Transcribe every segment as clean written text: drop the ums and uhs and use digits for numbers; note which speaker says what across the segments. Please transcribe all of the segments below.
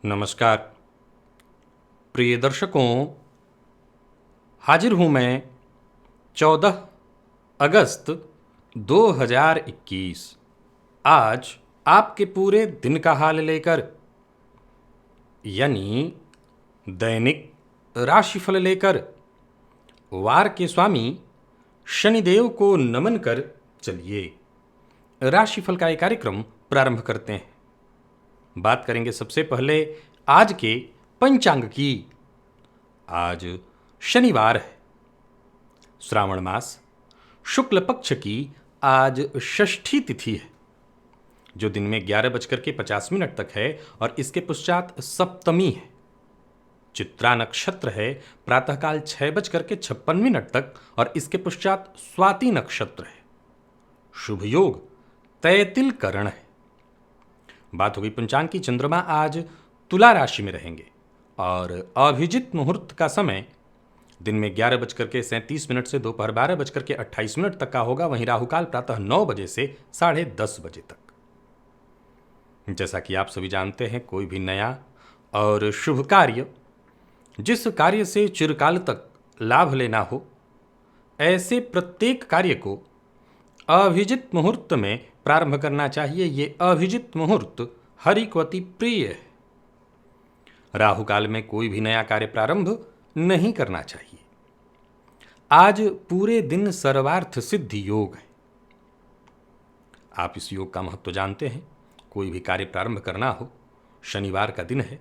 Speaker 1: नमस्कार प्रिय दर्शकों, हाजिर हूँ मैं 14 अगस्त 2021 आज आपके पूरे दिन का हाल लेकर, यानी दैनिक राशिफल लेकर वार के स्वामी शनिदेव को नमन कर चलिए राशिफल का एक कार्यक्रम प्रारंभ करते हैं। बात करेंगे सबसे पहले आज के पंचांग की। आज शनिवार है, श्रावण मास शुक्ल पक्ष की आज षष्ठी तिथि है, जो दिन में 11:50 तक है और इसके पश्चात सप्तमी है। चित्रा नक्षत्र है, प्रातःकाल 6:56 तक और इसके पश्चात स्वाति नक्षत्र है। शुभ योग तैतिल करण है। बात हो गई पंचांग की। चंद्रमा आज तुला राशि में रहेंगे और अभिजित मुहूर्त का समय दिन में 11:37 से दोपहर 12:28 तक का होगा। वहीं राहुकाल प्रातः 9 बजे से 10:30 बजे तक। जैसा कि आप सभी जानते हैं, कोई भी नया और शुभ कार्य, जिस कार्य से चिरकाल तक लाभ लेना हो, ऐसे प्रत्येक कार्य को अभिजित मुहूर्त में प्रारंभ करना चाहिए। ये अभिजित मुहूर्त हरिक्वती प्रिय है। राहुकाल में कोई भी नया कार्य प्रारंभ नहीं करना चाहिए। आज पूरे दिन सर्वार्थ सिद्धि योग है। आप इस योग का महत्व जानते हैं। कोई भी कार्य प्रारंभ करना हो, शनिवार का दिन है।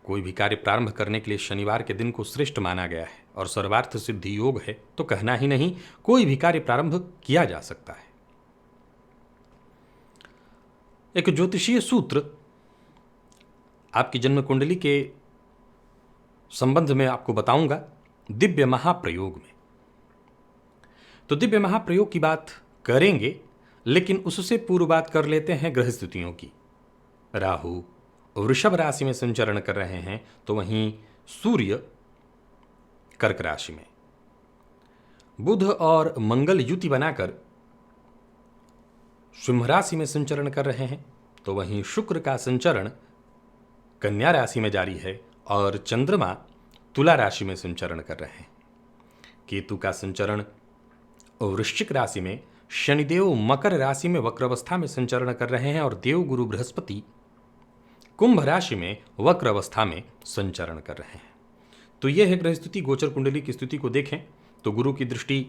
Speaker 1: कोई भी कार्य प्रारंभ करने के लिए शनिवार के दिन को श्रेष्ठ माना गया है और सर्वार्थ सिद्धि योग है, तो कहना ही नहीं, कोई भी कार्य प्रारंभ किया जा सकता है। एक ज्योतिषीय सूत्र आपकी जन्म कुंडली के संबंध में आपको बताऊंगा दिव्य महाप्रयोग में। तो दिव्य महाप्रयोग की बात करेंगे, लेकिन उससे पूर्व बात कर लेते हैं ग्रह स्थितियों की। राहु वृषभ राशि में संचरण कर रहे हैं, तो वहीं सूर्य कर्क राशि में, बुध और मंगल युति बनाकर सिंह राशि में संचरण कर रहे हैं, तो वहीं शुक्र का संचरण कन्या राशि में जारी है और चंद्रमा तुला राशि में संचरण कर रहे हैं। केतु का संचरण वृश्चिक राशि में, शनिदेव मकर राशि में वक्रावस्था में संचरण कर रहे हैं और देव गुरु बृहस्पति कुंभ राशि में वक्र अवस्था में संचरण कर रहे हैं। तो यह है ग्रह स्थिति। गोचर कुंडली की स्थिति को देखें तो गुरु की दृष्टि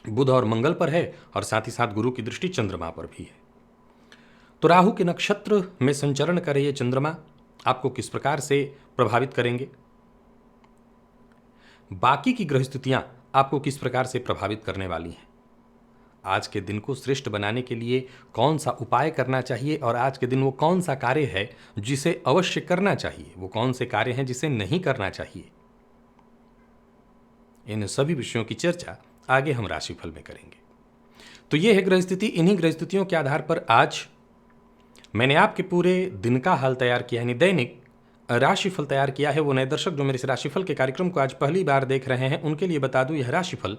Speaker 1: बुध और मंगल पर है और साथ ही साथ गुरु की दृष्टि चंद्रमा पर भी है। तो राहु के नक्षत्र में संचरण कर रहे चंद्रमा आपको किस प्रकार से प्रभावित करेंगे, बाकी की ग्रह स्थितियां आपको किस प्रकार से प्रभावित करने वाली हैं, आज के दिन को श्रेष्ठ बनाने के लिए कौन सा उपाय करना चाहिए और आज के दिन वो कौन सा कार्य है जिसे अवश्य करना चाहिए, वो कौन से कार्य हैं जिसे नहीं करना चाहिए, इन सभी विषयों की चर्चा आगे हम राशिफल में करेंगे। तो ये है ग्रह स्थिति। इन्हीं ग्रह स्थितियों के आधार पर आज मैंने आपके पूरे दिन का हाल तैयार किया, यानी दैनिक राशिफल तैयार किया है। वो नए दर्शक जो मेरे इस राशिफल के कार्यक्रम को आज पहली बार देख रहे हैं, उनके लिए बता दूं, यह राशिफल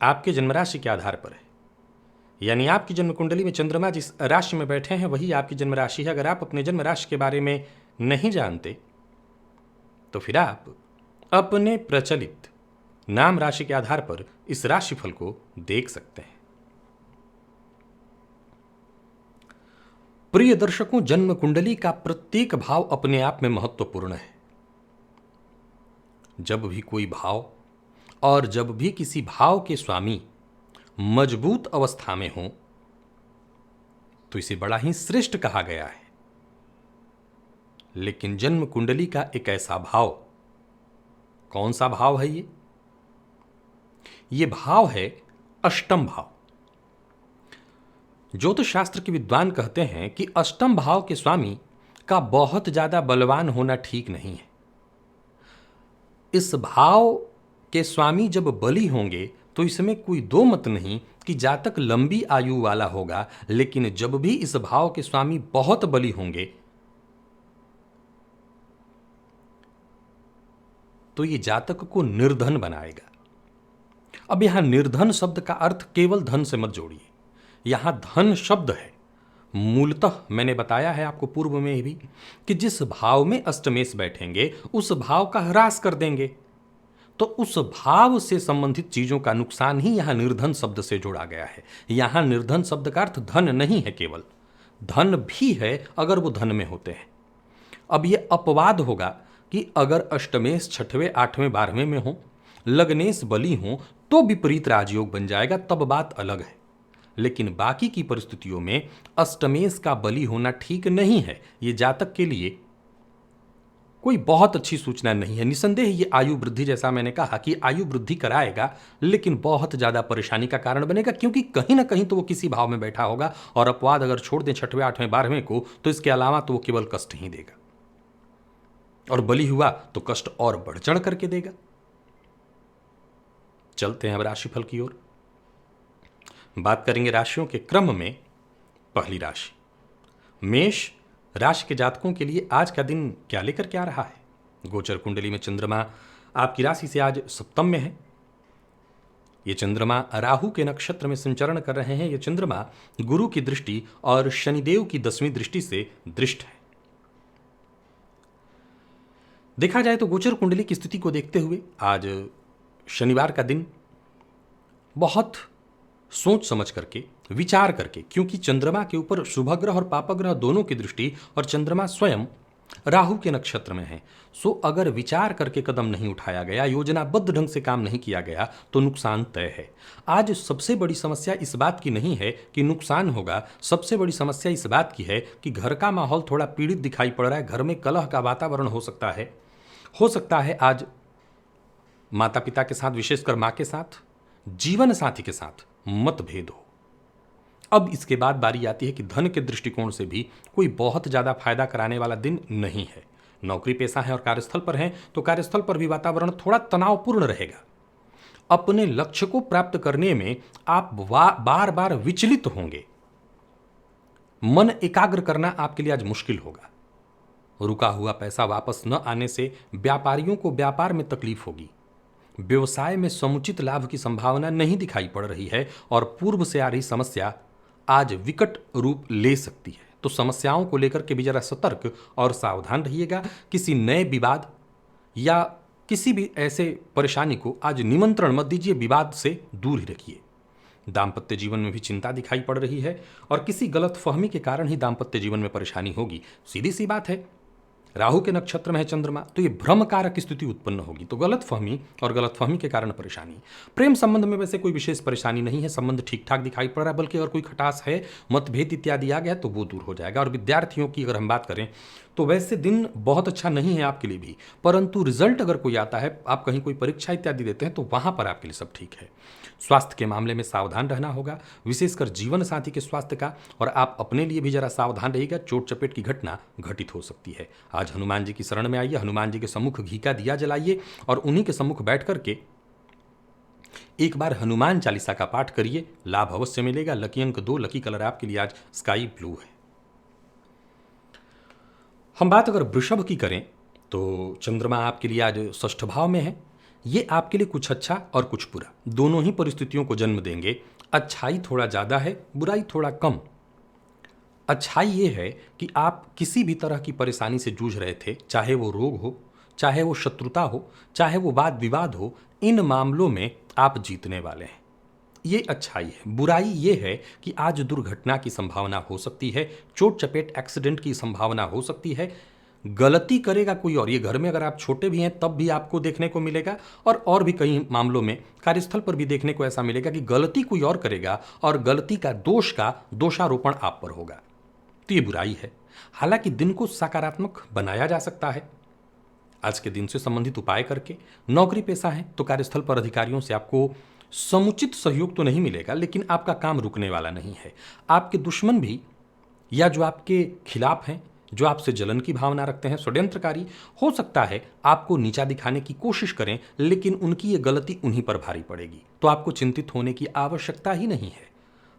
Speaker 1: आपके जन्म राशि के आधार पर है। यानी आपकी जन्म कुंडली में चंद्रमा जिस राशि में बैठे हैं वही आपकी जन्म राशि है। अगर आप अपने जन्म राशि के बारे में नहीं जानते तो फिर आप अपने प्रचलित नाम राशि के आधार पर इस राशिफल को देख सकते हैं। प्रिय दर्शकों, जन्म कुंडली का प्रत्येक भाव अपने आप में महत्वपूर्ण है। जब भी कोई भाव और जब भी किसी भाव के स्वामी मजबूत अवस्था में हो तो इसे बड़ा ही श्रेष्ठ कहा गया है। लेकिन जन्म कुंडली का एक ऐसा भाव, कौन सा भाव है ये भाव है अष्टम भाव। ज्योतिष शास्त्र के विद्वान कहते हैं कि अष्टम भाव के स्वामी का बहुत ज्यादा बलवान होना ठीक नहीं है। इस भाव के स्वामी जब बली होंगे तो इसमें कोई दो मत नहीं कि जातक लंबी आयु वाला होगा, लेकिन जब भी इस भाव के स्वामी बहुत बली होंगे तो ये जातक को निर्धन बनाएगा। अब यहां निर्धन शब्द का अर्थ केवल धन से मत जोड़िए। यहां धन शब्द है मूलतः मैंने बताया है आपको पूर्व में भी कि जिस भाव में अष्टमेश बैठेंगे उस भाव का ह्रास कर देंगे, तो उस भाव से संबंधित चीजों का नुकसान ही यहां निर्धन शब्द से जोड़ा गया है। यहां निर्धन शब्द का अर्थ धन नहीं है, केवल धन भी है अगर वो धन में होते हैं। अब ये अपवाद होगा कि अगर अष्टमेश छठवें आठवें बारहवें में हो, लग्नेश बली हो, तो विपरीत राजयोग बन जाएगा, तब बात अलग है। लेकिन बाकी की परिस्थितियों में अष्टमेश का बली होना ठीक नहीं है। ये जातक के लिए कोई बहुत अच्छी सूचना नहीं है। निसंदेह ये आयु वृद्धि, जैसा मैंने कहा कि आयु वृद्धि कराएगा, लेकिन बहुत ज्यादा परेशानी का कारण बनेगा, क्योंकि कहीं ना कहीं तो वो किसी भाव में बैठा होगा। और अपवाद अगर छोड़ दें छठवें आठवें बारहवें को, तो इसके अलावा तो वो केवल कष्ट ही देगा, और बली हुआ तो कष्ट और बढ़ चढ़ करके देगा। चलते हैं अब राशिफल की ओर। बात करेंगे राशियों के क्रम में। पहली राशि मेष राशि के जातकों के लिए आज का दिन क्या लेकर के आ रहा है। गोचर कुंडली में चंद्रमा आपकी राशि से आज सप्तम में है। ये चंद्रमा राहु के नक्षत्र में संचरण कर रहे हैं। ये चंद्रमा गुरु की दृष्टि और शनिदेव की 10वीं दृष्टि से दृष्ट है। देखा जाए तो गोचर कुंडली की स्थिति को देखते हुए आज शनिवार का दिन बहुत सोच समझ करके, विचार करके, क्योंकि चंद्रमा के ऊपर शुभ ग्रह और पाप ग्रह दोनों की दृष्टि और चंद्रमा स्वयं राहु के नक्षत्र में है, सो अगर विचार करके कदम नहीं उठाया गया, योजनाबद्ध ढंग से काम नहीं किया गया, तो नुकसान तय है। आज सबसे बड़ी समस्या इस बात की नहीं है कि नुकसान होगा, सबसे बड़ी समस्या इस बात की है कि घर का माहौल थोड़ा पीड़ित दिखाई पड़ रहा है। घर में कलह का वातावरण हो सकता है आज माता पिता के साथ, विशेषकर मां के साथ, जीवन साथी के साथ मतभेद हो। अब इसके बाद बारी आती है कि धन के दृष्टिकोण से भी कोई बहुत ज्यादा फायदा कराने वाला दिन नहीं है। नौकरी पेशा है और कार्यस्थल पर है, तो कार्यस्थल पर भी वातावरण थोड़ा तनावपूर्ण रहेगा। अपने लक्ष्य को प्राप्त करने में आप बार बार विचलित होंगे। मन एकाग्र करना आपके लिए आज मुश्किल होगा। रुका हुआ पैसा वापस न आने से व्यापारियों को व्यापार में तकलीफ होगी। व्यवसाय में समुचित लाभ की संभावना नहीं दिखाई पड़ रही है और पूर्व से आ रही समस्या आज विकट रूप ले सकती है। तो समस्याओं को लेकर के भी जरा सतर्क और सावधान रहिएगा। किसी नए विवाद या किसी भी ऐसे परेशानी को आज निमंत्रण मत दीजिए, विवाद से दूर ही रखिए। दाम्पत्य जीवन में भी चिंता दिखाई पड़ रही है और किसी गलत फहमी के कारण ही दाम्पत्य जीवन में परेशानी होगी। सीधी सी बात है, राहु के नक्षत्र में है चंद्रमा, तो ये भ्रम कारक स्थिति उत्पन्न होगी, तो गलतफहमी और गलतफहमी के कारण परेशानी। प्रेम संबंध में वैसे कोई विशेष परेशानी नहीं है, संबंध ठीक ठाक दिखाई पड़ रहा है, बल्कि अगर कोई खटास है, मतभेद इत्यादि आ गया तो वो दूर हो जाएगा। और विद्यार्थियों की अगर हम बात करें तो वैसे दिन बहुत अच्छा नहीं है आपके लिए भी, परंतु रिजल्ट अगर कोई आता है, आप कहीं कोई परीक्षा इत्यादि देते हैं, तो वहां पर आपके लिए सब ठीक है। स्वास्थ्य के मामले में सावधान रहना होगा, विशेषकर जीवन साथी के स्वास्थ्य का, और आप अपने लिए भी जरा सावधान रहिएगा, चोट चपेट की घटना घटित हो सकती है। आज हनुमान जी की शरण में आइए, हनुमान जी के सम्मुख घी का दिया जलाइए और उन्हीं के सम्मुख बैठ करके एक बार हनुमान चालीसा का पाठ करिए, लाभ अवश्य मिलेगा। लकी अंक 2, लकी कलर आपके लिए आज स्काई ब्लू है। हम बात अगर वृषभ की करें तो चंद्रमा आपके लिए आज षष्ठ भाव में है। ये आपके लिए कुछ अच्छा और कुछ बुरा दोनों ही परिस्थितियों को जन्म देंगे। अच्छाई थोड़ा ज़्यादा है, बुराई थोड़ा कम। अच्छाई ये है कि आप किसी भी तरह की परेशानी से जूझ रहे थे, चाहे वो रोग हो, चाहे वो शत्रुता हो, चाहे वो वाद विवाद हो, इन मामलों में आप जीतने वाले हैं, ये अच्छाई है। बुराई ये है कि आज दुर्घटना की संभावना हो सकती है, चोट चपेट एक्सीडेंट की संभावना हो सकती है, गलती करेगा कोई और। ये घर में अगर आप छोटे भी हैं तब भी आपको देखने को मिलेगा, और भी कई मामलों में कार्यस्थल पर भी देखने को ऐसा मिलेगा कि गलती कोई और करेगा और गलती का दोषारोपण आप पर होगा, तो ये बुराई है। हालांकि दिन को सकारात्मक बनाया जा सकता है आज के दिन से संबंधित उपाय करके। नौकरी पेशा है तो कार्यस्थल पर अधिकारियों से आपको समुचित सहयोग तो नहीं मिलेगा, लेकिन आपका काम रुकने वाला नहीं है। आपके दुश्मन भी, या जो आपके खिलाफ हैं, जो आपसे जलन की भावना रखते हैं, षड्यंत्रकारी, हो सकता है आपको नीचा दिखाने की कोशिश करें, लेकिन उनकी ये गलती उन्हीं पर भारी पड़ेगी, तो आपको चिंतित होने की आवश्यकता ही नहीं है।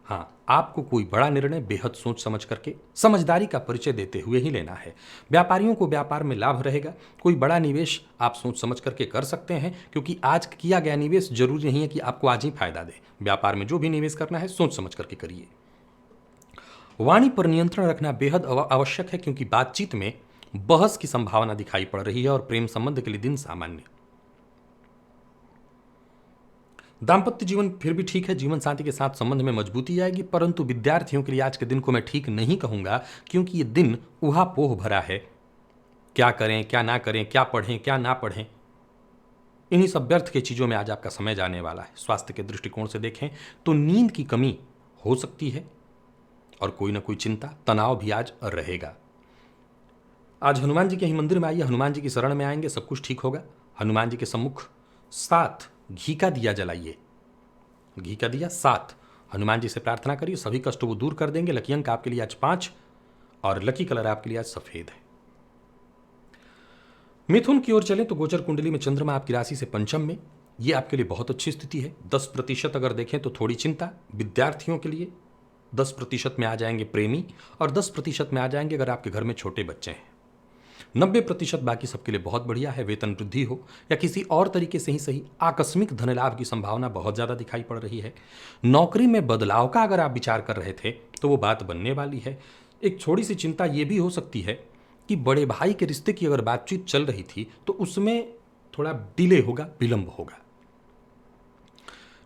Speaker 1: हाँ, आपको कोई बड़ा निर्णय बेहद सोच समझ करके, समझदारी का परिचय देते हुए ही लेना है। व्यापारियों को व्यापार में लाभ रहेगा। कोई बड़ा निवेश आप सोच समझ करके कर सकते हैं, क्योंकि आज किया गया निवेश जरूरी नहीं है कि आपको आज ही फायदा दे। व्यापार में जो भी निवेश करना है सोच समझ करके करिए। वाणी पर नियंत्रण रखना बेहद आवश्यक है, क्योंकि बातचीत में बहस की संभावना दिखाई पड़ रही है और प्रेम संबंध के लिए दिन सामान्य। दाम्पत्य जीवन फिर भी ठीक है, जीवन साथी के साथ संबंध में मजबूती आएगी, परंतु विद्यार्थियों के लिए आज के दिन को मैं ठीक नहीं कहूंगा, क्योंकि ये दिन ऊहापोह भरा है। क्या करें, क्या ना करें, क्या पढ़ें, क्या ना पढ़ें, इन्हीं सब व्यर्थ की चीज़ों में आज आपका समय जाने वाला है। स्वास्थ्य के दृष्टिकोण से देखें तो नींद की कमी हो सकती है और कोई ना कोई चिंता, तनाव भी आज रहेगा। आज हनुमान जी के ही मंदिर में आइए, हनुमान जी की शरण में आएंगे, सब कुछ ठीक होगा। हनुमान जी के सम्मुख 7 घी का दिया जलाइए, घी का दिया 7, हनुमान जी से प्रार्थना करिए, सभी कष्ट वो दूर कर देंगे। लकी अंक आपके लिए आज 5 और लकी कलर आपके लिए आज सफेद है। मिथुन की ओर चलें तो गोचर कुंडली में चंद्रमा आपकी राशि से पंचम में, ये आपके लिए बहुत अच्छी स्थिति है। 10% अगर देखें तो थोड़ी चिंता विद्यार्थियों के लिए, 10% में आ जाएंगे प्रेमी और 10% में आ जाएंगे अगर आपके घर में छोटे बच्चे हैं। 90% बाकी सबके लिए बहुत बढ़िया है। वेतन वृद्धि हो या किसी और तरीके से ही सही, आकस्मिक धन लाभ की संभावना बहुत ज़्यादा दिखाई पड़ रही है। नौकरी में बदलाव का अगर आप विचार कर रहे थे तो वो बात बनने वाली है। एक छोटी सी चिंता ये भी हो सकती है कि बड़े भाई के रिश्ते की अगर बातचीत चल रही थी तो उसमें थोड़ा डिले होगा, विलंब होगा।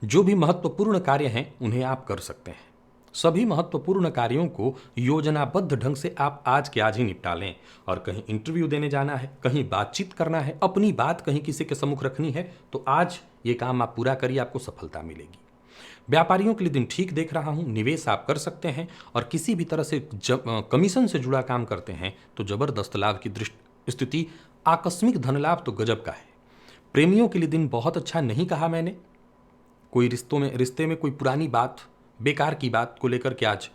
Speaker 1: जो भी महत्वपूर्ण कार्य हैं उन्हें आप कर सकते हैं। सभी महत्वपूर्ण कार्यों को योजनाबद्ध ढंग से आप आज के आज ही निपटा लें। और कहीं इंटरव्यू देने जाना है, कहीं बातचीत करना है, अपनी बात कहीं किसी के सम्मुख रखनी है, तो आज ये काम आप पूरा करिए, आपको सफलता मिलेगी। व्यापारियों के लिए दिन ठीक देख रहा हूं, निवेश आप कर सकते हैं और किसी भी तरह से कमीशन से जुड़ा काम करते हैं तो जबरदस्त लाभ की स्थिति, आकस्मिक धन लाभ तो गजब का है। प्रेमियों के लिए दिन बहुत अच्छा नहीं कहा मैंने। कोई रिश्ते में कोई पुरानी बात, बेकार की बात को लेकर के आज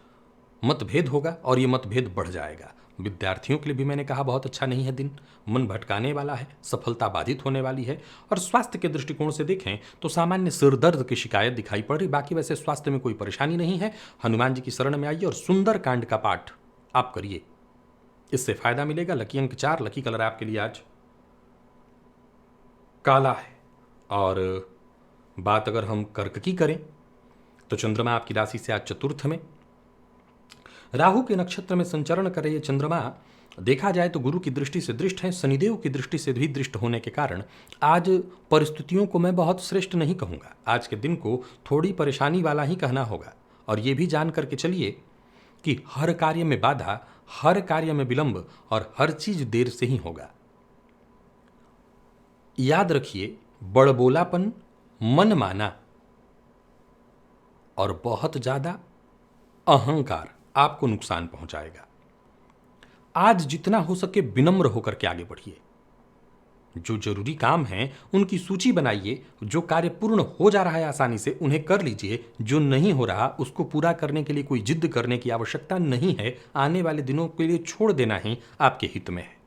Speaker 1: मतभेद होगा और ये मतभेद बढ़ जाएगा। विद्यार्थियों के लिए भी मैंने कहा बहुत अच्छा नहीं है दिन, मन भटकाने वाला है, सफलता बाधित होने वाली है। और स्वास्थ्य के दृष्टिकोण से देखें तो सामान्य सिर दर्द की शिकायत दिखाई पड़ रही, बाकी वैसे स्वास्थ्य में कोई परेशानी नहीं है। हनुमान जी की शरण में आइए और सुंदर कांड का पाठ आप करिए, इससे फायदा मिलेगा। लकी अंक 4, लकी कलर आपके लिए आज काला है। और बात अगर हम कर्क की करें तो चंद्रमा आपकी राशि से आज चतुर्थ में, राहु के नक्षत्र में संचरण कर रहे चंद्रमा देखा जाए तो गुरु की दृष्टि से दृष्ट है, शनिदेव की दृष्टि से भी दृष्ट होने के कारण आज परिस्थितियों को मैं बहुत श्रेष्ठ नहीं कहूँगा। आज के दिन को थोड़ी परेशानी वाला ही कहना होगा। और ये भी जान करके चलिए कि हर कार्य में बाधा, हर कार्य में विलंब और हर चीज देर से ही होगा। याद रखिए, बड़बोलापन, मनमाना और बहुत ज्यादा अहंकार आपको नुकसान पहुंचाएगा। आज जितना हो सके विनम्र होकर के आगे बढ़िए। जो जरूरी काम हैं उनकी सूची बनाइए, जो कार्य पूर्ण हो जा रहा है आसानी से उन्हें कर लीजिए, जो नहीं हो रहा उसको पूरा करने के लिए कोई जिद करने की आवश्यकता नहीं है। आने वाले दिनों के लिए छोड़ देना ही आपके हित में है।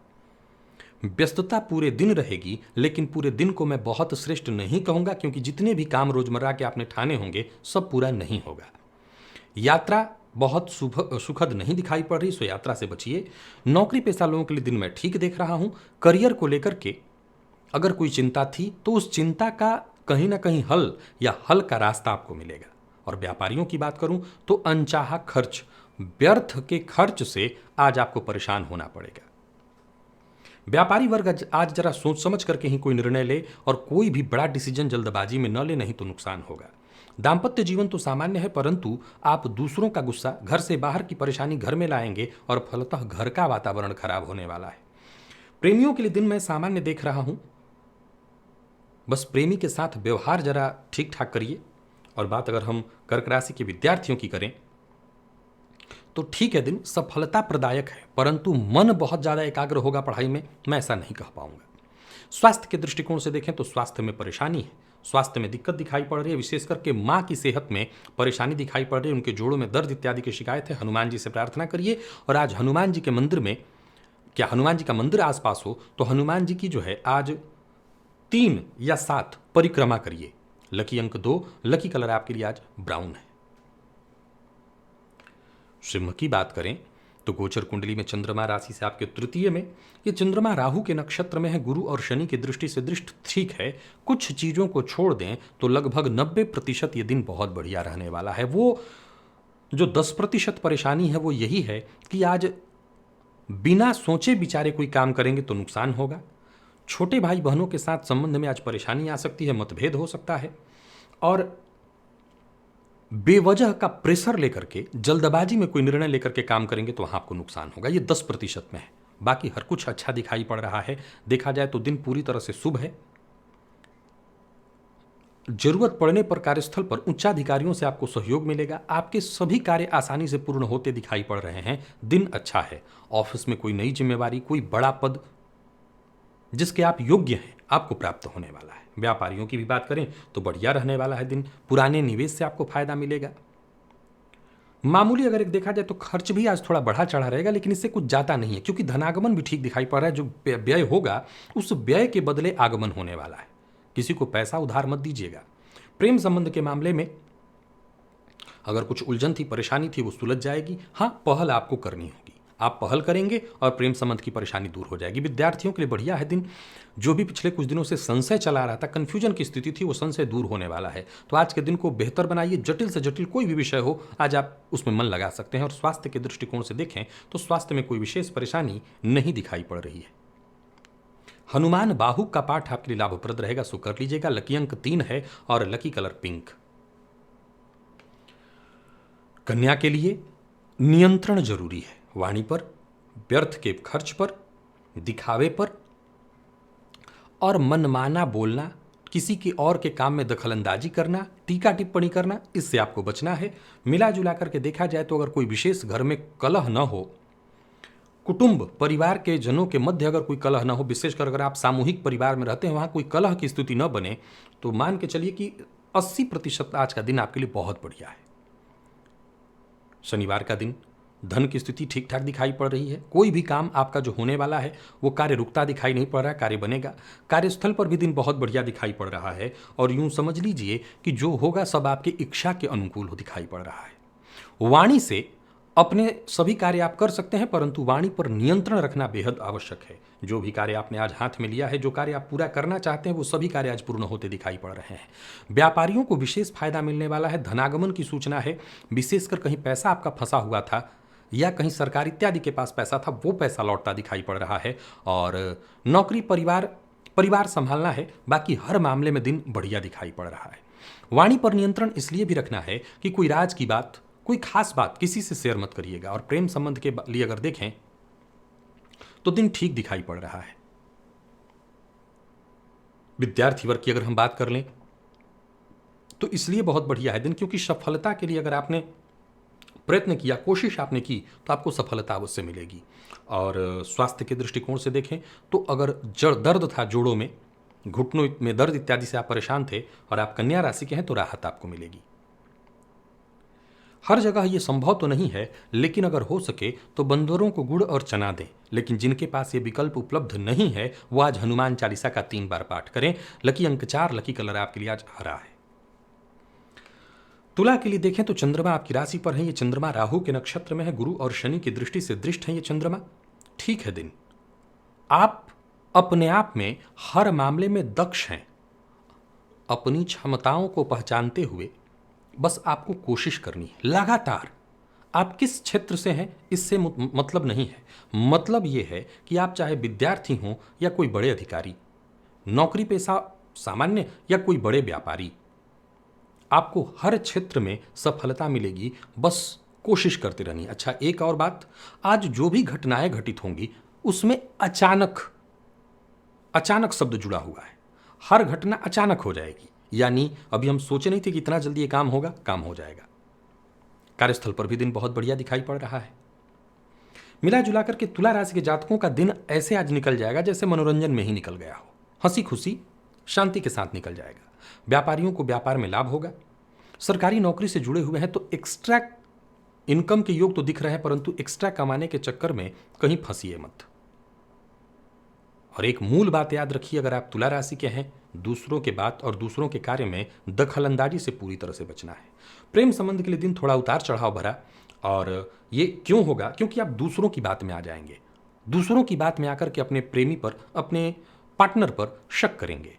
Speaker 1: व्यस्तता पूरे दिन रहेगी, लेकिन पूरे दिन को मैं बहुत श्रेष्ठ नहीं कहूंगा, क्योंकि जितने भी काम रोजमर्रा के आपने ठाने होंगे सब पूरा नहीं होगा। यात्रा बहुत सुखद नहीं दिखाई पड़ रही, सो यात्रा से बचिए। नौकरी पेशा लोगों के लिए दिन मैं ठीक देख रहा हूं। करियर को लेकर के अगर कोई चिंता थी तो उस चिंता का कहीं ना कहीं हल या हल का रास्ता आपको मिलेगा। और व्यापारियों की बात करूं तो अनचाहा खर्च, व्यर्थ के खर्च से आज आपको परेशान होना पड़ेगा। व्यापारी वर्ग आज जरा सोच समझ करके ही कोई निर्णय ले और कोई भी बड़ा डिसीजन जल्दबाजी में न ले, नहीं तो नुकसान होगा। दाम्पत्य जीवन तो सामान्य है, परंतु आप दूसरों का गुस्सा, घर से बाहर की परेशानी घर में लाएंगे और फलतः घर का वातावरण खराब होने वाला है। प्रेमियों के लिए दिन मैं सामान्य देख रहा हूं, बस प्रेमी के साथ व्यवहार जरा ठीक ठाक करिए। और बात अगर हम कर्क राशि के विद्यार्थियों की करें तो ठीक है, दिन सफलता प्रदायक है, परंतु मन बहुत ज्यादा एकाग्र होगा पढ़ाई में, मैं ऐसा नहीं कह पाऊंगा। स्वास्थ्य के दृष्टिकोण से देखें तो स्वास्थ्य में परेशानी है, स्वास्थ्य में दिक्कत दिखाई पड़ रही है, विशेष करके माँ की सेहत में परेशानी दिखाई पड़ रही है, उनके जोड़ों में दर्द इत्यादि की शिकायत है। हनुमान जी से प्रार्थना करिए। और आज हनुमान जी के मंदिर में, क्या हनुमान जी का मंदिर आसपास हो तो हनुमान जी की जो है आज 3 या 7 परिक्रमा करिए। लकी अंक 2, लकी कलर आपके लिए आज ब्राउन है। सिंह की बात करें तो गोचर कुंडली में चंद्रमा राशि से आपके तृतीय में, ये चंद्रमा राहु के नक्षत्र में है, गुरु और शनि की दृष्टि से दृष्ट ठीक है। कुछ चीजों को छोड़ दें तो लगभग 90% ये दिन बहुत बढ़िया रहने वाला है। वो जो 10% परेशानी है वो यही है कि आज बिना सोचे विचारे कोई काम करेंगे तो नुकसान होगा। छोटे भाई बहनों के साथ संबंध में आज परेशानी आ सकती है, मतभेद हो सकता है, और बेवजह का प्रेशर लेकर के जल्दबाजी में कोई निर्णय लेकर के काम करेंगे तो वहां आपको नुकसान होगा। ये 10% में है, बाकी हर कुछ अच्छा दिखाई पड़ रहा है। देखा जाए तो दिन पूरी तरह से शुभ है। जरूरत पड़ने पर कार्यस्थल पर उच्चाधिकारियों से आपको सहयोग मिलेगा। आपके सभी कार्य आसानी से पूर्ण होते दिखाई पड़ रहे हैं। दिन अच्छा है। ऑफिस में कोई नई जिम्मेवारी, कोई बड़ा पद जिसके आप योग्य हैं, आपको प्राप्त होने वाला है। व्यापारियों की भी बात करें तो बढ़िया रहने वाला है दिन। पुराने निवेश से आपको फायदा मिलेगा। मामूली अगर एक देखा जाए तो खर्च भी आज थोड़ा बढ़ा चढ़ा रहेगा, लेकिन इससे कुछ जाता नहीं है, क्योंकि धनागमन भी ठीक दिखाई पड़ रहा है। जो व्यय होगा उस व्यय के बदले आगमन होने वाला है। किसी को पैसा उधार मत दीजिएगा। प्रेम संबंध के मामले में अगर कुछ उलझन थी, परेशानी थी, वो सुलझ जाएगी। हाँ, पहल आपको करनी होगी। आप पहल करेंगे और प्रेम संबंध की परेशानी दूर हो जाएगी। विद्यार्थियों के लिए बढ़िया है दिन। जो भी पिछले कुछ दिनों से संशय चला रहा था, कंफ्यूजन की स्थिति थी, वो संशय दूर होने वाला है। तो आज के दिन को बेहतर बनाइए। जटिल से जटिल कोई भी विषय हो, आज आप उसमें मन लगा सकते हैं। और स्वास्थ्य के दृष्टिकोण से देखें तो स्वास्थ्य में कोई विशेष परेशानी नहीं दिखाई पड़ रही है। हनुमान बाहु का पाठ आपके लिए लाभप्रद रहेगा, सो कर लीजिएगा। लकी अंक 3 है और लकी कलर पिंक। कन्या के लिए नियंत्रण जरूरी है। वाणी पर, व्यर्थ के खर्च पर, दिखावे पर और मनमाना बोलना, किसी के और के काम में दखलंदाजी करना, टीका टिप्पणी करना, इससे आपको बचना है। मिला जुला करके देखा जाए तो अगर कोई विशेष घर में कलह न हो, कुटुंब परिवार के जनों के मध्य अगर कोई कलह न हो, विशेषकर अगर आप सामूहिक परिवार में रहते हैं, वहां कोई कलह की स्थिति न बने, तो मान के चलिए कि 80% आज का दिन आपके लिए बहुत बढ़िया है। शनिवार का दिन, धन की स्थिति ठीक ठाक दिखाई पड़ रही है। कोई भी काम आपका जो होने वाला है वो कार्य रुकता दिखाई नहीं पड़ रहा है, कार्य बनेगा। कार्यस्थल पर भी दिन बहुत बढ़िया दिखाई पड़ रहा है। और यूं समझ लीजिए कि जो होगा सब आपकी इच्छा के अनुकूल हो दिखाई पड़ रहा है। वाणी से अपने सभी कार्य आप कर सकते हैं, परंतु वाणी पर नियंत्रण रखना बेहद आवश्यक है। जो भी कार्य आपने आज हाथ में लिया है, जो कार्य आप पूरा करना चाहते हैं, वो सभी कार्य आज पूर्ण होते दिखाई पड़ रहे हैं। व्यापारियों को विशेष फायदा मिलने वाला है। धनागमन की सूचना है। विशेषकर कहीं पैसा आपका फंसा हुआ था या कहीं सरकार इत्यादि के पास पैसा था, वो पैसा लौटता दिखाई पड़ रहा है। और नौकरी, परिवार संभालना है। बाकी हर मामले में दिन बढ़िया दिखाई पड़ रहा है। वाणी पर नियंत्रण इसलिए भी रखना है कि कोई राज की बात, कोई खास बात किसी से शेयर मत करिएगा। और प्रेम संबंध के लिए अगर देखें तो दिन ठीक दिखाई पड़ रहा है। विद्यार्थी वर्ग की अगर हम बात कर लें तो इसलिए बहुत बढ़िया है दिन, क्योंकि सफलता के लिए अगर आपने प्रयत्न किया, कोशिश आपने की, तो आपको सफलता अवश्य मिलेगी। और स्वास्थ्य के दृष्टिकोण से देखें तो अगर दर्द था जोड़ों में, घुटनों में दर्द इत्यादि से आप परेशान थे और आप कन्या राशि के हैं, तो राहत आपको मिलेगी। हर जगह ये संभव तो नहीं है, लेकिन अगर हो सके तो बंदरों को गुड़ और चना दें। लेकिन जिनके पास ये विकल्प उपलब्ध नहीं है, वो आज हनुमान चालीसा का 3 बार पाठ करें। लकी अंक 4, लकी कलर आपके लिए आज हरा है। तुला के लिए देखें तो चंद्रमा आपकी राशि पर है। ये चंद्रमा राहु के नक्षत्र में है। गुरु और शनि की दृष्टि से दृष्ट है ये चंद्रमा। ठीक है दिन। आप अपने आप में हर मामले में दक्ष हैं। अपनी क्षमताओं को पहचानते हुए बस आपको कोशिश करनी है लगातार। आप किस क्षेत्र से हैं इससे मतलब नहीं है। मतलब ये है कि आप चाहे विद्यार्थी हों या कोई बड़े अधिकारी, नौकरी पेशा सामान्य या कोई बड़े व्यापारी, आपको हर क्षेत्र में सफलता मिलेगी। बस कोशिश करते रहनी। अच्छा, एक और बात, आज जो भी घटनाएं घटित होंगी उसमें अचानक शब्द जुड़ा हुआ है। हर घटना अचानक हो जाएगी, यानी अभी हम सोचे नहीं थे कि इतना जल्दी ये काम होगा, काम हो जाएगा। कार्यस्थल पर भी दिन बहुत बढ़िया दिखाई पड़ रहा है। मिला जुला करके तुला राशि के जातकों का दिन ऐसे आज निकल जाएगा जैसे मनोरंजन में ही निकल गया हो। हंसी खुशी शांति के साथ निकल जाएगा। व्यापारियों को व्यापार में लाभ होगा। सरकारी नौकरी से जुड़े हुए हैं तो एक्स्ट्रा इनकम के योग तो दिख रहे हैं, परंतु एक्स्ट्रा कमाने के चक्कर में कहीं फंसिए मत। और एक मूल बात याद रखिए, अगर आप तुला राशि के हैं, दूसरों के बात और दूसरों के कार्य में दखलंदाजी से पूरी तरह से बचना है। प्रेम संबंध के लिए दिन थोड़ा उतार चढ़ाव भरा। और ये क्यों होगा? क्योंकि आप दूसरों की बात में आ जाएंगे। दूसरों की बात में आकर के अपने प्रेमी पर, अपने पार्टनर पर शक करेंगे।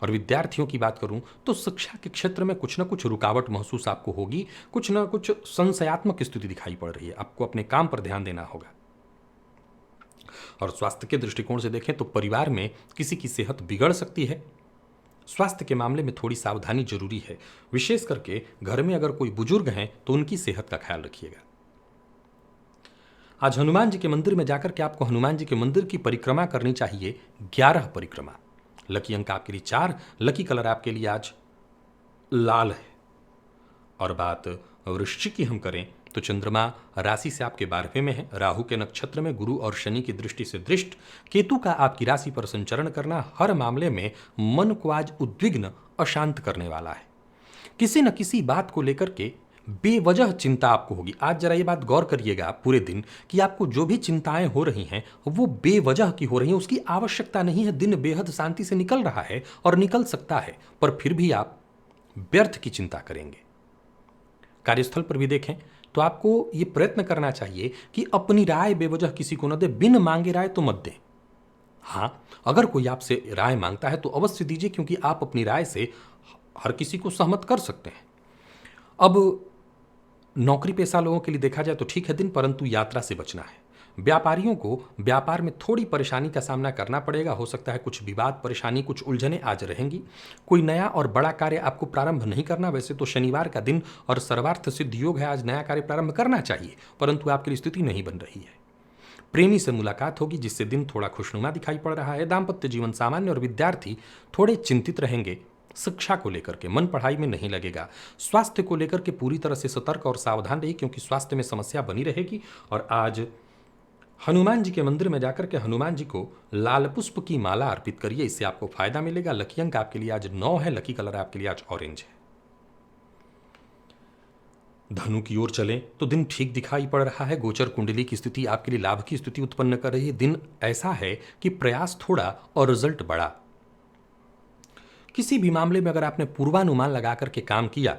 Speaker 1: और विद्यार्थियों की बात करूं तो शिक्षा के क्षेत्र में कुछ ना कुछ रुकावट महसूस आपको होगी, कुछ ना कुछ संशयात्मक स्थिति दिखाई पड़ रही है, आपको अपने काम पर ध्यान देना होगा। और स्वास्थ्य के दृष्टिकोण से देखें तो परिवार में किसी की सेहत बिगड़ सकती है। स्वास्थ्य के मामले में थोड़ी सावधानी जरूरी है, विशेष करके घर में अगर कोई बुजुर्ग हैं तो उनकी सेहत का ख्याल रखिएगा। आज हनुमान जी के मंदिर में जाकर के आपको हनुमान जी के मंदिर की परिक्रमा करनी चाहिए, 11 परिक्रमा। लकी अंक आपके लिए 4, लकी कलर आपके लिए आज लाल है। और बात वृश्चिक की हम करें तो चंद्रमा राशि से आपके 12वें में है, राहु के नक्षत्र में, गुरु और शनि की दृष्टि से दृष्ट, केतु का आपकी राशि पर संचरण करना हर मामले में मन को आज उद्विग्न अशांत करने वाला है। किसी न किसी बात को लेकर के बेवजह चिंता आपको होगी। आज जरा ये बात गौर करिएगा पूरे दिन कि आपको जो भी चिंताएं हो रही हैं वो बेवजह की हो रही हैं, उसकी आवश्यकता नहीं है। दिन बेहद शांति से निकल रहा है और निकल सकता है, पर फिर भी आप व्यर्थ की चिंता करेंगे। कार्यस्थल पर भी देखें तो आपको ये प्रयत्न करना चाहिए कि अपनी राय बेवजह किसी को न दे, बिन मांगे राय तो मत दें। हाँ, अगर कोई आपसे राय मांगता है तो अवश्य दीजिए, क्योंकि आप अपनी राय से हर किसी को सहमत कर सकते हैं। अब नौकरी पेशा लोगों के लिए देखा जाए तो ठीक है दिन, परंतु यात्रा से बचना है। व्यापारियों को व्यापार में थोड़ी परेशानी का सामना करना पड़ेगा, हो सकता है कुछ विवाद, परेशानी, कुछ उलझने आज रहेंगी। कोई नया और बड़ा कार्य आपको प्रारंभ नहीं करना। वैसे तो शनिवार का दिन और सर्वार्थ सिद्ध योग है, आज नया कार्य प्रारंभ करना चाहिए, परंतु आपके लिए स्थिति नहीं बन रही है। प्रेमी से मुलाकात होगी जिससे दिन थोड़ा खुशनुमा दिखाई पड़ रहा है। दाम्पत्य जीवन सामान्य और विद्यार्थी थोड़े चिंतित रहेंगे। शिक्षा को लेकर के मन पढ़ाई में नहीं लगेगा। स्वास्थ्य को लेकर के पूरी तरह से सतर्क और सावधान रहिए, क्योंकि स्वास्थ्य में समस्या बनी रहेगी। और आज हनुमान जी के मंदिर में जाकर के हनुमान जी को लाल पुष्प की माला अर्पित करिए, इससे आपको फायदा मिलेगा। लकी अंक आपके लिए आज 9 है, लकी कलर आपके लिए आज ऑरेंज है। धनु की ओर चलें तो दिन ठीक दिखाई पड़ रहा है। गोचर कुंडली की स्थिति आपके लिए लाभ की स्थिति उत्पन्न कर रही है। दिन ऐसा है कि प्रयास थोड़ा और रिजल्ट बड़ा। किसी भी मामले में अगर आपने पूर्वानुमान लगा करके काम किया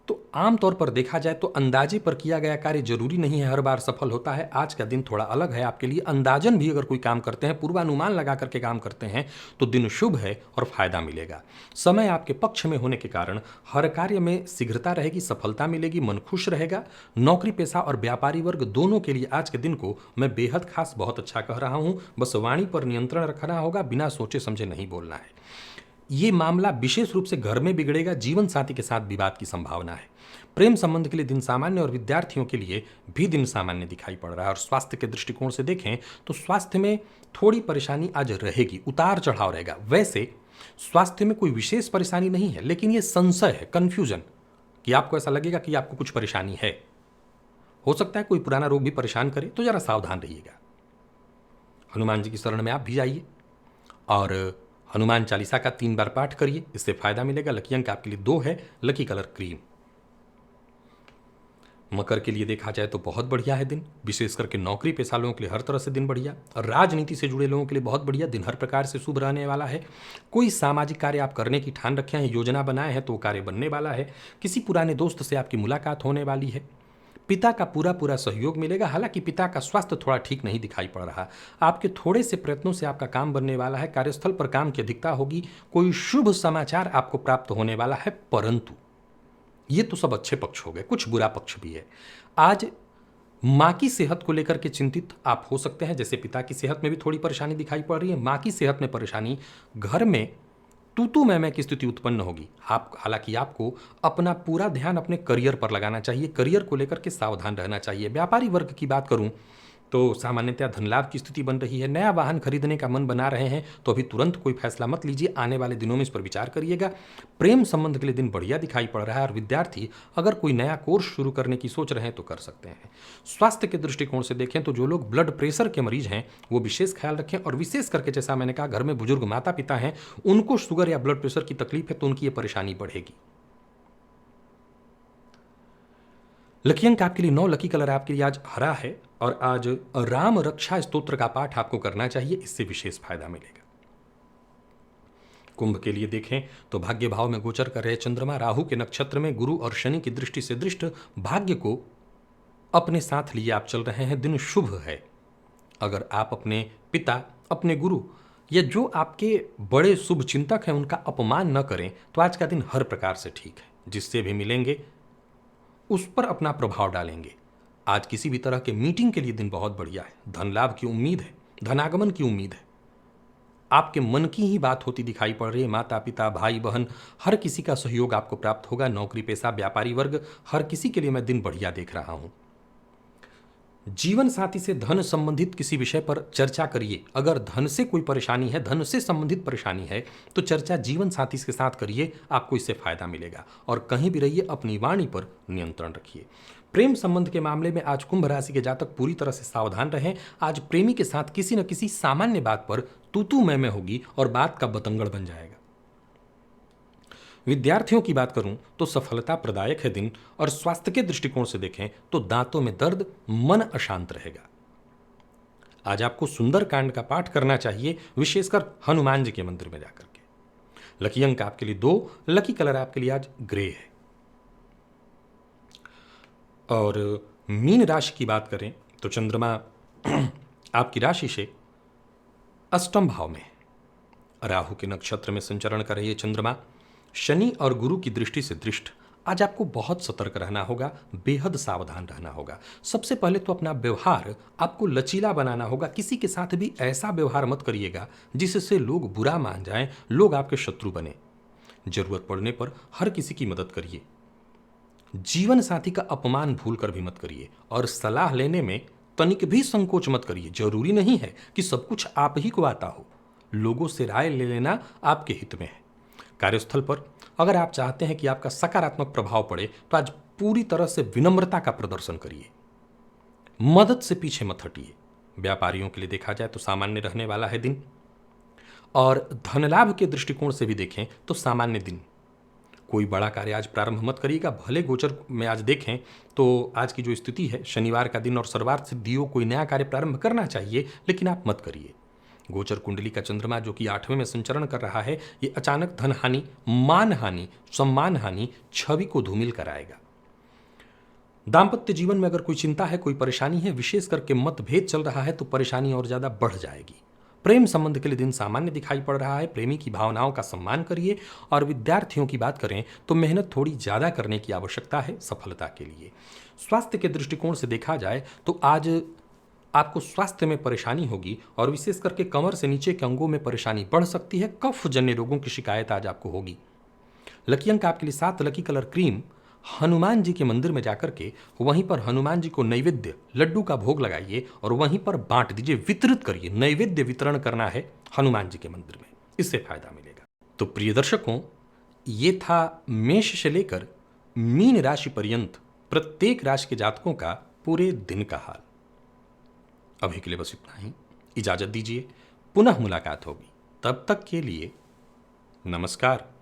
Speaker 1: तो आमतौर पर देखा जाए तो अंदाजे पर किया गया कार्य जरूरी नहीं है हर बार सफल होता है। आज का दिन थोड़ा अलग है आपके लिए। अंदाजन भी अगर कोई काम करते हैं, पूर्वानुमान लगा करके काम करते हैं तो दिन शुभ है और फायदा मिलेगा। समय आपके पक्ष में होने के कारण हर कार्य में शीघ्रता रहेगी, सफलता मिलेगी, मन खुश रहेगा। नौकरी पेशा और व्यापारी वर्ग दोनों के लिए आज के दिन को मैं बेहद खास बहुत अच्छा कह रहा हूं। बस वाणी पर नियंत्रण रखना होगा, बिना सोचे समझे नहीं बोलना है। ये मामला विशेष रूप से घर में बिगड़ेगा। जीवन साथी के साथ विवाद की संभावना है। प्रेम संबंध के लिए दिन सामान्य और विद्यार्थियों के लिए भी दिन सामान्य दिखाई पड़ रहा है। और स्वास्थ्य के दृष्टिकोण से देखें तो स्वास्थ्य में थोड़ी परेशानी आज रहेगी, उतार चढ़ाव रहेगा। वैसे स्वास्थ्य में कोई विशेष परेशानी नहीं है, लेकिन ये संशय है, कंफ्यूजन, कि आपको ऐसा लगेगा कि आपको कुछ परेशानी है। हो सकता है कोई पुराना रोग भी परेशान करे, तो जरा सावधान रहिएगा। हनुमान जी की शरण में आप भी जाइए और हनुमान चालीसा का 3 बार पाठ करिए, इससे फायदा मिलेगा। लकी अंक आपके लिए 2 है, लकी कलर क्रीम। मकर के लिए देखा जाए तो बहुत बढ़िया है दिन, विशेष करके नौकरी पेशा लोगों के लिए हर तरह से दिन बढ़िया। और राजनीति से जुड़े लोगों के लिए बहुत बढ़िया दिन, हर प्रकार से शुभ रहने वाला है। कोई सामाजिक कार्य आप करने की ठान रखे हैं, योजना बनाए हैं, तो कार्य बनने वाला है। किसी पुराने दोस्त से आपकी मुलाकात होने वाली है। पिता का पूरा सहयोग मिलेगा। हालांकि पिता का स्वास्थ्य थोड़ा ठीक नहीं दिखाई पड़ रहा। आपके थोड़े से प्रयत्नों से आपका काम बनने वाला है। कार्यस्थल पर काम की अधिकता होगी। कोई शुभ समाचार आपको प्राप्त होने वाला है, परंतु ये तो सब अच्छे पक्ष हो गए, कुछ बुरा पक्ष भी है। आज माँ की सेहत को लेकर के चिंतित आप हो सकते हैं। जैसे पिता की सेहत में भी थोड़ी परेशानी दिखाई पड़ रही है, माँ की सेहत में परेशानी, घर में तू मैं की स्थिति उत्पन्न होगी। हालांकि आपको अपना पूरा ध्यान अपने करियर पर लगाना चाहिए, करियर को लेकर के सावधान रहना चाहिए। व्यापारी वर्ग की बात करूं तो सामान्यतः धन लाभ की स्थिति बन रही है। नया वाहन खरीदने का मन बना रहे हैं तो अभी तुरंत कोई फैसला मत लीजिए, आने वाले दिनों में इस पर विचार करिएगा। प्रेम संबंध के लिए दिन बढ़िया दिखाई पड़ रहा है। और विद्यार्थी अगर कोई नया कोर्स शुरू करने की सोच रहे हैं तो कर सकते हैं। स्वास्थ्य के दृष्टिकोण से देखें तो जो लोग ब्लड प्रेशर के मरीज हैं वो विशेष ख्याल रखें। और विशेष करके जैसा मैंने कहा, घर में बुजुर्ग माता पिता हैं, उनको शुगर या ब्लड प्रेशर की तकलीफ है तो उनकी ये परेशानी बढ़ेगी। लकी अंक आपके लिए 9, लकी कलर आपके लिए आज हरा है। और आज राम रक्षा स्तोत्र का पाठ आपको करना चाहिए, इससे विशेष फायदा मिलेगा। कुंभ के लिए देखें तो भाग्य भाव में गोचर कर रहे चंद्रमा राहु के नक्षत्र में, गुरु और शनि की दृष्टि से दृष्ट, भाग्य को अपने साथ लिए आप चल रहे हैं। दिन शुभ है। अगर आप अपने पिता, अपने गुरु या जो आपके बड़े शुभ चिंतक हैं उनका अपमान न करें, तो आज का दिन हर प्रकार से ठीक है। जिससे भी मिलेंगे उस पर अपना प्रभाव डालेंगे। आज किसी भी तरह के मीटिंग के लिए दिन बहुत बढ़िया है। धन लाभ की उम्मीद है, धनागमन की उम्मीद है। आपके मन की ही बात होती दिखाई पड़ रही है। माता पिता, भाई बहन, हर किसी का सहयोग आपको प्राप्त होगा। नौकरी पेशा, व्यापारी वर्ग, हर किसी के लिए मैं दिन बढ़िया देख रहा हूं। जीवन साथी से धन संबंधित किसी विषय पर चर्चा करिए। अगर धन से कोई परेशानी है, धन से संबंधित परेशानी है, तो चर्चा जीवन साथी के साथ करिए, आपको इससे फायदा मिलेगा। और कहीं भी रहिए, अपनी वाणी पर नियंत्रण रखिए। प्रेम संबंध के मामले में आज कुंभ राशि के जातक पूरी तरह से सावधान रहें। आज प्रेमी के साथ किसी न किसी सामान्य बात पर तू तू मैं होगी और बात का बतंगड़ बन जाएगा। विद्यार्थियों की बात करूं तो सफलता प्रदायक है दिन। और स्वास्थ्य के दृष्टिकोण से देखें तो दांतों में दर्द, मन अशांत रहेगा। आज आपको सुंदर कांड का पाठ करना चाहिए, विशेषकर हनुमान जी के मंदिर में जाकर के। लकी अंक आपके लिए 2, लकी कलर आपके लिए आज ग्रे है। और मीन राशि की बात करें तो चंद्रमा आपकी राशि से अष्टम भाव में, राहु के नक्षत्र में संचरण कर रही है चंद्रमा। शनि और गुरु की दृष्टि से दृष्ट। आज आपको बहुत सतर्क रहना होगा, बेहद सावधान रहना होगा। सबसे पहले तो अपना व्यवहार आपको लचीला बनाना होगा। किसी के साथ भी ऐसा व्यवहार मत करिएगा जिससे लोग बुरा मान जाएं, लोग आपके शत्रु बने। जरूरत पड़ने पर हर किसी की मदद करिए। जीवन साथी का अपमान भूल कर भी मत करिए। और सलाह लेने में तनिक भी संकोच मत करिए। जरूरी नहीं है कि सब कुछ आप ही को आता हो। लोगों से राय ले लेना आपके हित में है। कार्यस्थल पर अगर आप चाहते हैं कि आपका सकारात्मक प्रभाव पड़े, तो आज पूरी तरह से विनम्रता का प्रदर्शन करिए। मदद से पीछे मत हटिए। व्यापारियों के लिए देखा जाए तो सामान्य रहने वाला है दिन। और धन लाभ के दृष्टिकोण से भी देखें तो सामान्य दिन। कोई बड़ा कार्य आज प्रारंभ मत करिएगा। भले गोचर में आज देखें तो आज की जो स्थिति है, शनिवार का दिन और सर्वार्थ सिद्धियों, कोई नया कार्य प्रारंभ करना चाहिए, लेकिन आप मत करिए। गोचर कुंडली का चंद्रमा जो कि 8वें में संचरण कर रहा है, ये अचानक धन हानि, मान हानि, सम्मान हानि, छवि को धूमिल कराएगा। दाम्पत्य जीवन में अगर कोई चिंता है, कोई परेशानी है, विशेष करके मतभेद चल रहा है, तो परेशानी और ज्यादा बढ़ जाएगी। प्रेम संबंध के लिए दिन सामान्य दिखाई पड़ रहा है। प्रेमी की भावनाओं का सम्मान करिए। और विद्यार्थियों की बात करें तो मेहनत थोड़ी ज्यादा करने की आवश्यकता है सफलता के लिए। स्वास्थ्य के दृष्टिकोण से देखा जाए तो आज आपको स्वास्थ्य में परेशानी होगी और विशेष करके कमर से नीचे के अंगों में परेशानी बढ़ सकती है। कफ जन्य रोगों की शिकायत आज आपको होगी। लकी अंक आपके लिए 7, lucky colour cream. Hanuman ji के मंदिर में जाकर के वहीं पर हनुमान जी को नैवेद्य लड्डू का भोग लगाइए और वहीं पर बांट दीजिए, वितरित करिए। नैवेद्य वितरण करना है हनुमान जी के मंदिर में, इससे फायदा मिलेगा। तो प्रिय दर्शकों, ये था मेष से लेकर मीन राशि पर्यंत प्रत्येक राशि के जातकों का पूरे दिन का हाल। अभी के लिए बस इतना ही। इजाजत दीजिए, पुनः मुलाकात होगी। तब तक के लिए नमस्कार।